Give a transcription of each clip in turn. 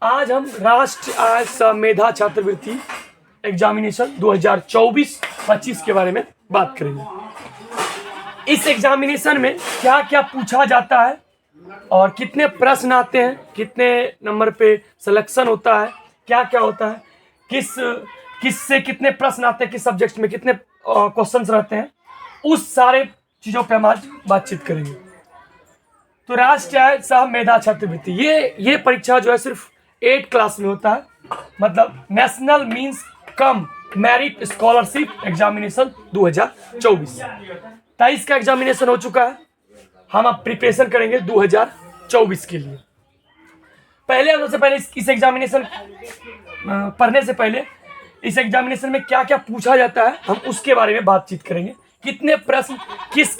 आज हम राष्ट्रीय मेधा छात्रवृत्ति एग्जामिनेशन 2024-25 के बारे में बात करेंगे। इस एग्जामिनेशन में क्या क्या पूछा जाता है और कितने प्रश्न आते हैं, कितने नंबर पे सिलेक्शन होता है, क्या क्या होता है, किस से कितने प्रश्न आते हैं, किस सब्जेक्ट में कितने क्वेश्चंस रहते हैं, उस सारे चीज़ों पे हम आज बातचीत करेंगे। तो राष्ट्रीय सह मेधा छात्रवृत्ति ये परीक्षा जो है सिर्फ 8 क्लास में होता है, मतलब national means cum merit scholarship examination 2024। 23 का एग्जामिनेशन हो चुका है, हम अब प्रिपरेशन करेंगे 2024 के लिए। पहले हम सबसे पहले इस एग्जामिनेशन पढ़ने से पहले इस एग्जामिनेशन में क्या क्या पूछा जाता है हम उसके बारे में बातचीत करेंगे। कितने प्रश्न किस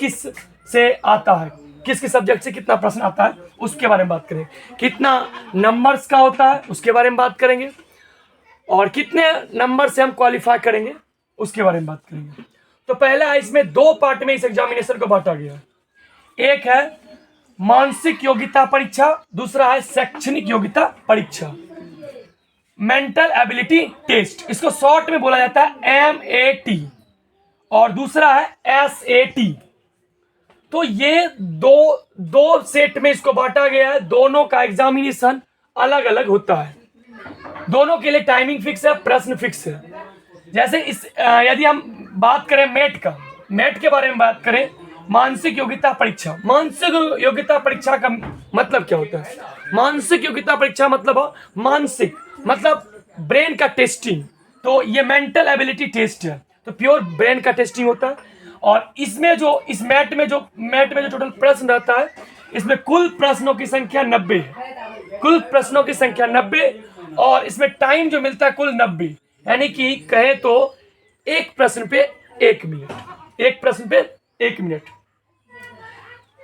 से आता है, किस सब्जेक्ट से कितना प्रश्न आता है उसके बारे में बात करेंगे। कितना नंबर्स का होता है उसके बारे में बात करेंगे, और कितने नंबर से हम क्वालिफाई करेंगे उसके बारे में बात करेंगे। तो पहला है, इसमें 2 पार्ट में इस एग्जामिनेशन को बांटा गया है। एक है मानसिक योग्यता परीक्षा, दूसरा है शैक्षणिक योग्यता परीक्षा, मेंटल एबिलिटी टेस्ट, इसको शॉर्ट में बोला जाता है MAT, और दूसरा है SAT। तो ये दो सेट में इसको बांटा गया है। दोनों का एग्जामिनेशन अलग अलग होता है, दोनों के लिए टाइमिंग फिक्स है, प्रश्न फिक्स है। जैसे यदि हम बात करें मेट के बारे में बात करें, मानसिक योग्यता परीक्षा। मानसिक योग्यता परीक्षा का मतलब क्या होता है? मानसिक योग्यता परीक्षा मतलब मानसिक मतलब ब्रेन का टेस्टिंग। तो ये मेंटल एबिलिटी टेस्ट है, तो प्योर ब्रेन का टेस्टिंग होता है। और इसमें इस मैट में जो टोटल प्रश्न रहता है, इसमें कुल प्रश्नों की संख्या 90 है। कुल प्रश्नों की संख्या 90, और इसमें टाइम जो मिलता है कुल 90, यानी कि कहें तो एक प्रश्न पे 1 मिनट, एक प्रश्न पे 1 मिनट।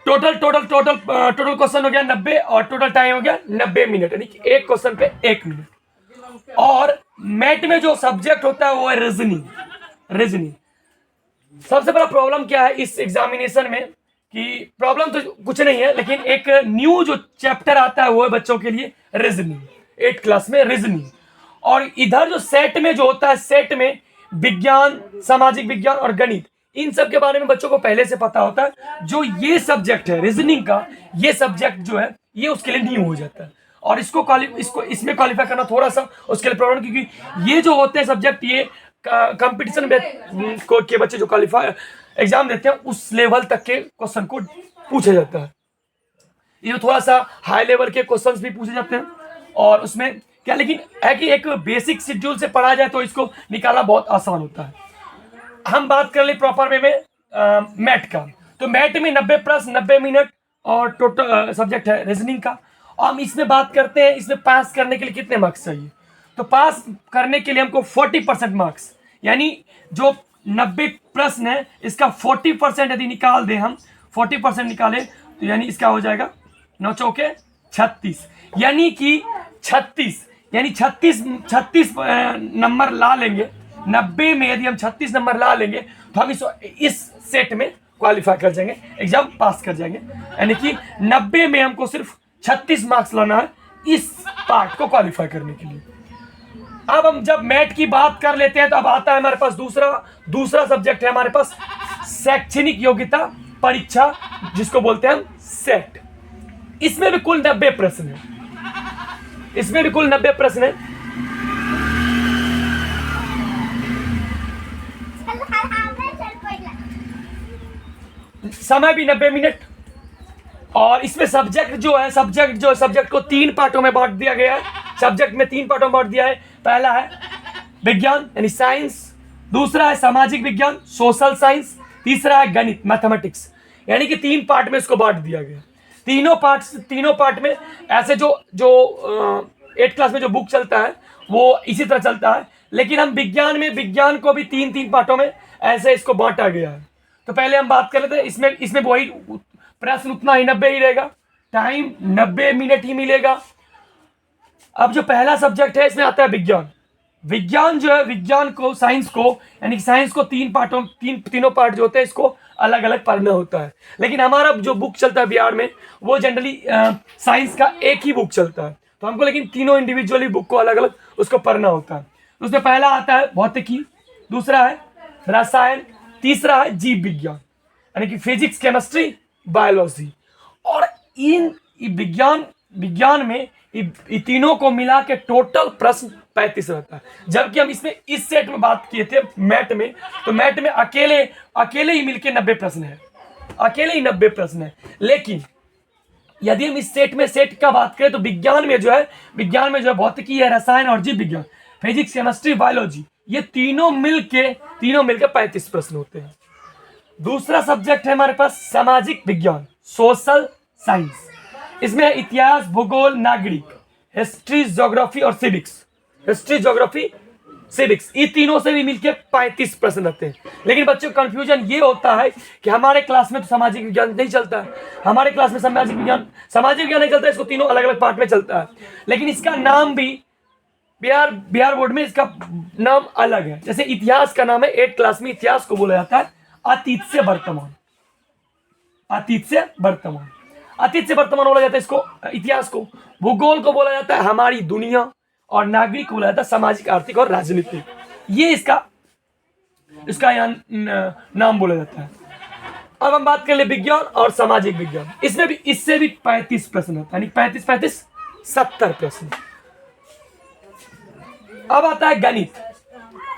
टोटल क्वेश्चन हो गया 90 और टोटल टाइम हो गया 90 मिनट, यानी कि एक क्वेश्चन पे 1 मिनट। और मैट में जो सब्जेक्ट होता है वो है रीजनिंग। सबसे बड़ा प्रॉब्लम क्या है इस एग्जामिनेशन में, कि प्रॉब्लम तो कुछ नहीं है, लेकिन एक न्यू जो चैप्टर आता है वो है बच्चों के लिए रीजनिंग, 8 क्लास में रीजनिंग। और इधर जो सेट में जो होता है, सेट में विज्ञान, सामाजिक विज्ञान और गणित, इन सब के बारे में बच्चों को पहले से पता होता है। जो ये सब्जेक्ट है रीजनिंग का, ये सब्जेक्ट जो है ये उसके लिए न्यू हो जाता है, और इसमें क्वालिफाई करना थोड़ा सा उसके लिए प्रॉब्लम, क्योंकि ये जो होते हैं सब्जेक्ट, ये कंपटीशन के बच्चे जो क्वालिफाई एग्जाम देते हैं उस लेवल तक के क्वेश्चन को पूछा जाता है। ये थोड़ा सा हाई लेवल के क्वेश्चंस भी पूछे जाते हैं, और उसमें क्या, लेकिन है कि एक बेसिक शेड्यूल से पढ़ा जाए तो इसको निकालना बहुत आसान होता है। हम बात कर ले प्रॉपर वे में मैट का। तो मैट में 90 प्रश्न, 90 मिनट, और टोटल सब्जेक्ट है रीजनिंग का। और हम इसमें बात करते हैं, इसमें पास करने के लिए कितने मार्क्स चाहिए। तो पास करने के लिए हमको 40% मार्क्स, यानी जो 90 प्रश्न है इसका 40% यदि निकाल दें हम, 40% निकाले तो यानी इसका हो जाएगा 9 चौके 36, यानी कि 36 नंबर ला लेंगे। 90 में यदि हम 36 नंबर ला लेंगे तो हम इस सेट में क्वालिफाई कर जाएंगे, एग्जाम पास कर जाएंगे। यानी कि 90 में हमको सिर्फ 36 मार्क्स लाना है इस पार्ट को क्वालिफाई करने के लिए। अब हम जब मैट की बात कर लेते हैं तो अब आता है हमारे पास दूसरा सब्जेक्ट है हमारे पास शैक्षणिक योग्यता परीक्षा, जिसको बोलते हैं हम सेट। इसमें भी कुल 90 प्रश्न है, इसमें भी कुल 90 प्रश्न है। समय भी 90 मिनट, और इसमें सब्जेक्ट को 3 पार्टों में बांट दिया गया है। सब्जेक्ट में 3 पार्टों में बांट दिया है। पहला है विज्ञान यानी साइंस, दूसरा है सामाजिक विज्ञान सोशल साइंस, तीसरा है गणित मैथमेटिक्स, यानी कि 3 पार्ट में इसको बांट दिया गया। तीनों पार्ट में ऐसे जो 8 क्लास में जो बुक चलता है वो इसी तरह चलता है, लेकिन हम विज्ञान को भी 3 पार्टों में ऐसे इसको बांटा गया है। तो पहले हम बात कर लेते हैं, इसमें वही प्रश्न उतना ही 90 ही रहेगा, टाइम 90 मिनट ही मिलेगा। अब जो पहला सब्जेक्ट है इसमें आता है विज्ञान जो है साइंस को 3 पार्टों, तीनों पार्ट जो होते हैं इसको अलग अलग पढ़ना होता है। लेकिन हमारा जो बुक चलता है बिहार में वो जनरली साइंस का एक ही बुक चलता है। तो हमको लेकिन तीनों इंडिविजुअली बुक को अलग अलग उसको पढ़ना होता है। तो उसमें पहला आता है भौतिकी, दूसरा है रसायन, तीसरा है जीव विज्ञान यानी कि फिजिक्स, केमिस्ट्री, बायोलॉजी। और इन विज्ञान में ये तीनों को मिला के टोटल प्रश्न 35 रहता है। जबकि हम इसमें इस सेट में बात किए थे मैथ में, तो मैथ में अकेले ही मिलके 90 प्रश्न है, अकेले ही 90 प्रश्न है। लेकिन यदि हम इस सेट का बात करें तो विज्ञान में जो है भौतिकी है, रसायन और जीव विज्ञान, फिजिक्स, केमिस्ट्री, बायोलॉजी, ये तीनों मिलके 35 प्रश्न होते हैं। दूसरा सब्जेक्ट है हमारे पास सामाजिक विज्ञान, सोशल साइंस। इसमें इतिहास, भूगोल, नागरिक, हिस्ट्री, ज्योग्राफी और सिविक्स। हिस्ट्री, ज्योग्राफी, सिविक्स, ये तीनों से भी मिलके 35 प्रश्न रहते हैं। लेकिन बच्चों को कंफ्यूजन ये होता है कि हमारे क्लास में तो सामाजिक विज्ञान नहीं चलता है, हमारे क्लास में सामाजिक विज्ञान नहीं चलता है, इसको तीनों अलग अलग पार्ट में चलता है। लेकिन इसका नाम भी बिहार बोर्ड में इसका नाम अलग है। जैसे इतिहास का नाम है 8 क्लास में इतिहास को बोला जाता है अतीत से वर्तमान, अतीत से वर्तमान, अतीत से वर्तमान बोला जाता है इसको इतिहास को। भूगोल को बोला जाता है हमारी दुनिया, और नागरिक को बोला जाता है सामाजिक, आर्थिक और राजनीतिक। ये इसका यहाँ नाम बोला जाता है। अब हम बात कर ले विज्ञान और सामाजिक विज्ञान, इससे भी 35 प्रश्न होता है, यानी 35 70 प्रश्न। अब आता है गणित,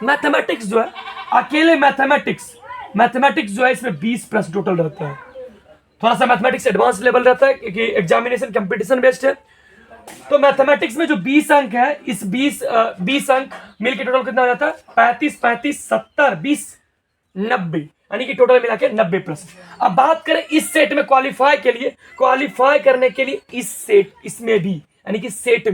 मैथमेटिक्स जो है, अकेले मैथमेटिक्स जो है इसमें 20 प्रश्न टोटल रहता है। थोड़ा सा मैथमेटिक्स एडवांस लेवल रहता है क्योंकि एग्जामिनेशन कंपटीशन बेस्ड है। तो मैथमेटिक्स में जो 20 अंक है, इस 20 अंक मिलकर टोटल कितना हो जाता है? 35 70 20 90, यानी कि टोटल मिला के 90 प्रश्न। अब बात करें इस सेट में क्वालिफाई करने के लिए इसमें भी यानी कि सेट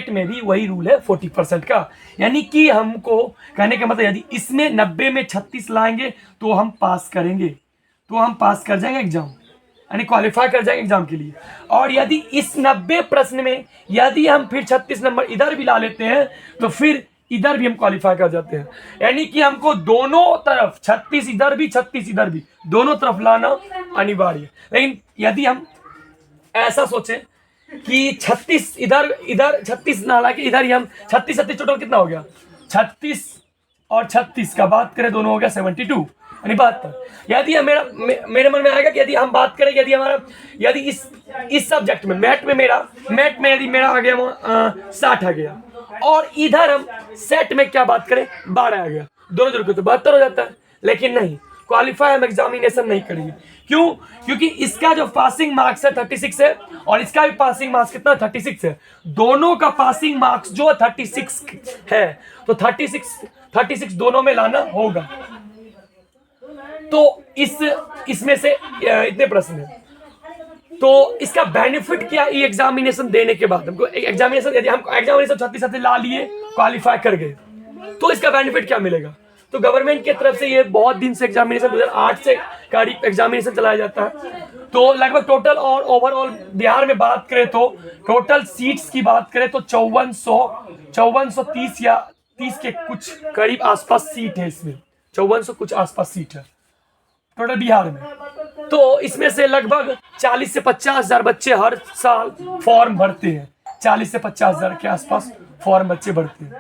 में भी वही रूल है 40% का। यानी कि हमको कहने का मतलब यदि इसमें 90 में 36 लाएंगे तो हम पास करेंगे, तो हम पास कर जाएंगे एग्जाम, यानी क्वालिफाई कर जाएंगे एग्जाम के लिए। और यदि इस 90 प्रश्न में यदि हम फिर 36 नंबर इधर भी ला लेते हैं तो फिर इधर भी हम क्वालिफाई कर जाते हैं। यानी कि हमको दोनों तरफ 36 इधर भी 36 इधर भी दोनों तरफ लाना अनिवार्य। लेकिन यदि हम ऐसा सोचें कि 36 इधर 36 ना ला के इधर ही हम 36 टोटल कितना हो गया? 36 और 36 का बात करें दोनों हो गया 72, यानी 72। यदि मेरे मन में आएगा कि यदि हम बात करें यदि इस सब्जेक्ट में मैथ में यदि मेरा आ गया 60 आ गया, और इधर हम सेट में क्या बात करें 12 आ गया, दोनों जोड़ के तो 72 हो जाता है। लेकिन नहीं, क्वालिफाई हम एग्जामिनेशन नहीं करेंगे। क्यों? क्योंकि इसका जो पासिंग मार्क्स है 36 है और इसका भी पासिंग मार्क्स कितना 36 है। दोनों का पासिंग मार्क्स जो 36 है, तो 36 दोनों में लाना होगा। तो इसमें से इतने प्रश्न हैं। तो इसका बेनिफिट क्या है? एग्जामिनेशन देने के बाद हमको यदि हम एग्जामिनेशन 36 ला लिए, क्वालिफाई कर गए, तो इसका बेनिफिट क्या मिलेगा? तो गवर्नमेंट की तरफ से ये बहुत दिन से एग्जामिनेशन 2008 से करीब एग्जामिनेशन चलाया जाता है। तो लगभग टोटल और ओवरऑल बिहार में बात करें तो टोटल सीट्स की बात करें तो 5430 या 30 के कुछ करीब आसपास सीट है। इसमें 5400 कुछ आसपास सीट है टोटल बिहार में। तो इसमें से लगभग 40 से 50 हजार बच्चे हर साल फॉर्म भरते हैं, 40 से 50 हजार के आसपास फॉर्म बच्चे भरते हैं।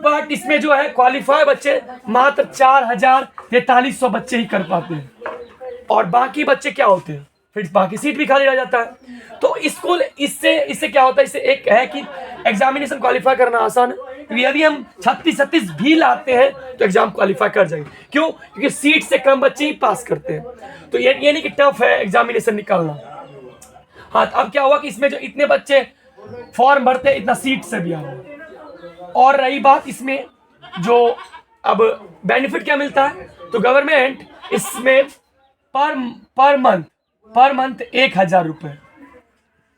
बट इसमें जो है क्वालिफाई बच्चे मात्र 4400 बच्चे ही कर पाते हैं, और बाकी बच्चे क्या होते हैं, फिर बाकी सीट भी खाली रह जाता है। तो इससे क्या होता है? इससे एक है कि एग्जामिनेशन क्वालिफाई करना आसान है। यदि हम 36 भी लाते हैं तो एग्जाम क्वालिफाई कर जाएंगे। क्यों? क्योंकि सीट से कम बच्चे ही पास करते हैं। तो ये नहीं कि टफ है एग्जामिनेशन निकालना। हाँ, अब क्या हुआ कि इसमें जो इतने बच्चे फॉर्म भरते हैं, इतना सीट से भी आ रहा है। और रही बात इसमें जो अब बेनिफिट क्या मिलता है, तो गवर्नमेंट इसमें पर मंथ 1000 रुपए,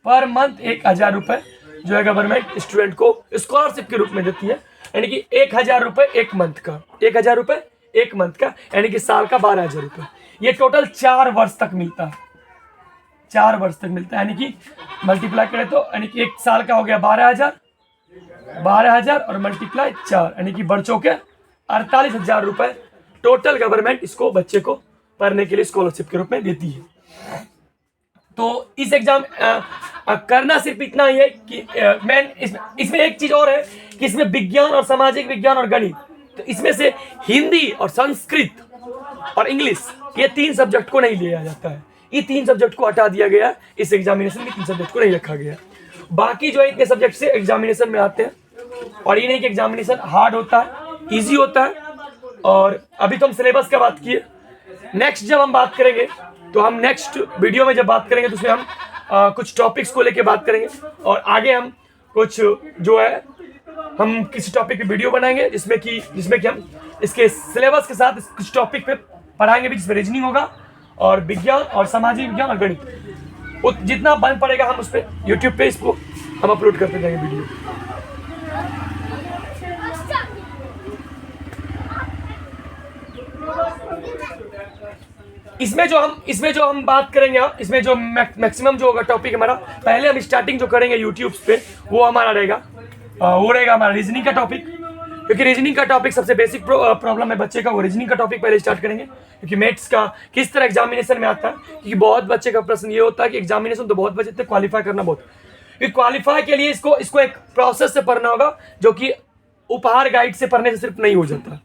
पर मंथ 1000 रुपए जो है गवर्नमेंट स्टूडेंट को स्कॉलरशिप के रूप में देती है। यानी कि 1000 रुपए एक मंथ का, 1000 रुपए एक मंथ का, यानी कि साल का 12000 रुपए। ये टोटल 4 वर्ष तक मिलता है, 4 वर्ष तक मिलता है। यानी कि मल्टीप्लाई करें तो यानी कि एक साल का हो गया 12000 और मल्टीप्लाई 4, यानी कि बच्चों के 48000 रुपए टोटल गवर्नमेंट इसको बच्चे को पढ़ने के लिए स्कॉलरशिप के रूप में देती है। तो इस एग्जाम करना सिर्फ इतना ही है कि इसमें एक चीज और है कि इसमें विज्ञान और सामाजिक विज्ञान और गणित, तो इसमें से हिंदी और संस्कृत और इंग्लिश, ये 3 सब्जेक्ट को नहीं लिया जाता है। ये 3 सब्जेक्ट को हटा दिया गया है इस एग्जामिनेशन में, 3 सब्जेक्ट को नहीं रखा गया। बाकी जो है इतने सब्जेक्ट से एग्जामिनेशन में आते हैं, और ये नहीं कि एग्जामिनेशन हार्ड होता है, ईजी होता है। और अभी तो हम सिलेबस का बात किए, नेक्स्ट जब हम बात करेंगे तो हम नेक्स्ट वीडियो में जब बात करेंगे तो उसमें हम कुछ टॉपिक्स को लेके बात करेंगे, और आगे हम कुछ जो है हम किसी टॉपिक पे वीडियो बनाएंगे जिसमें कि हम इसके सिलेबस के साथ कुछ टॉपिक पे पढ़ाएंगे भी, जिसमें रीजनिंग होगा और विज्ञान और सामाजिक विज्ञान और गणित। जितना बन पड़ेगा हम उस पर यूट्यूब पे इसको हम अपलोड करते जाएंगे वीडियो। इसमें जो हम बात करेंगे, इसमें जो मैक्सिमम जो होगा टॉपिक हमारा, पहले हम स्टार्टिंग जो करेंगे यूट्यूब पे वो हमारा रहेगा हमारा रीजनिंग का टॉपिक, क्योंकि रीजनिंग का टॉपिक सबसे बेसिक प्रॉब्लम है बच्चे का, वो रीजनिंग का टॉपिक पहले स्टार्ट करेंगे। क्योंकि मैथ्स का किस तरह एग्जामिनेशन में आता है, क्योंकि बहुत बच्चे का प्रश्न ये होता है कि एग्जामिनेशन तो बहुत बच्चे थे, क्वालिफाई करना बहुत, क्योंकि क्वालिफाई के लिए इसको एक प्रोसेस से पढ़ना होगा, जो कि उपहार गाइड से पढ़ने से सिर्फ नहीं हो जाता।